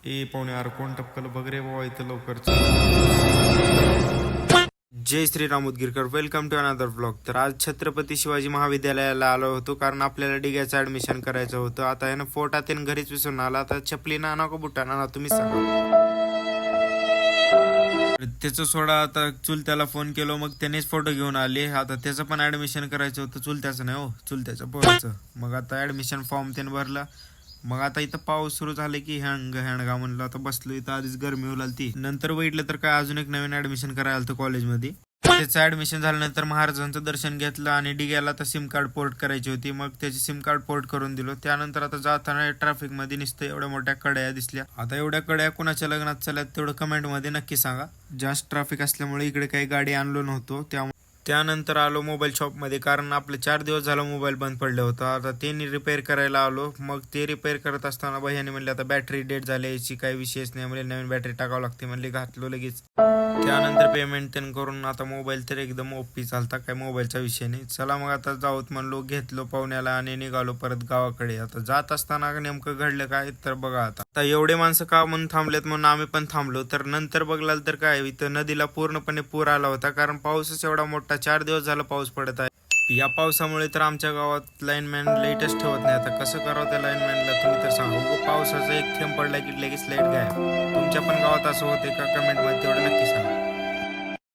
ए पाहुणे अरे कोण टपकलं बघ रे बाबा इथं लवकर. जय Shriram Udgirkar, welcome to another blog. तर आज छत्रपती शिवाजी महाविद्यालयाला आलो होतो कारण आपल्याला डिग्याचं ऍडमिशन करायचं होतं. आता आहे ना फोटात घरीच विसरून आला. आता चपली ना का बुटा ना तुम्ही सांगा. त्याचं सोडा आता चुलत्याला फोन केलो, मग त्यानेच फोटो घेऊन आले. आता त्याचं पण ऍडमिशन करायचं होतं, चुलत्याचं नाही हो, चुलत्याचं पोराचं. मग आता ऍडमिशन फॉर्म त्याने भरला. मग आता इथं पाऊस सुरू झाले की हँडगा म्हणलं आता बसलो इथं. आधीच गरमी होऊ लागली. नंतर बघितलं तर काय अजून एक नवीन ऍडमिशन करायला आलं कॉलेजमध्ये. त्याचं ऍडमिशन झाल्यानंतर महाराजांचं दर्शन घेतलं आणि डिग्याला आता सिम कार्ड पोर्ट करायची होती. मग त्याची सिम कार्ड पोर्ट करून दिलो. त्यानंतर आता जाताना ट्रॅफिक मध्ये नुसतं एवढ्या मोठ्या कड्या दिसल्या. आता एवढ्या कड्या कुणाच्या लग्नात चालल्यात तेवढं कमेंट मध्ये नक्की सांगा. जास्त ट्रॅफिक असल्यामुळे इकडे काही गाडी आणलो नव्हतो. त्यानंतर आलो मोबाईल शॉपमध्ये कारण आपले 4 दिवस झाला मोबाईल बंद पडलं होतं. आता ते रिपेअर करायला आलो. मग ते रिपेअर करत असताना भैयाने म्हणले आता बॅटरी डेट झाली, याची काही विशेष नाही म्हणजे नवीन बॅटरी टाकावं लागते म्हणले. घातलो लगेच. त्यानंतर पेमेंट त्यांनी करून आता मोबाईल तर एकदम ओपी चालता, काय मोबाईलचा विषय नाही. चला मग आता जाऊत म्हणलो, घेतलो पाहुण्याला आणि निघालो परत गावाकडे. आता जात असताना नेमकं घडलं काय तर बघा. आता एवढे माणसं का म्हणून थांबलेत म्हणून आम्ही पण थांबलो. तर नंतर बघलाल तर काय इथं नदीला पूर्णपणे पूर आला होता कारण पाऊसच एवढा मोठा 4 दिवस झाला पाऊस पडत आहे. या पावसामुळे तर आमच्या गावात लाईनमॅन लाईटच ठेवत नाही. आता कसं करावं त्या लाईनमॅनला तुम्ही तर सांगा. पावसाचा एक थेंब पडला की लगेच लाईट गायब. तुमच्या पण गावात असं होते का? कमेंट मध्ये तेवढं नक्की सांगा.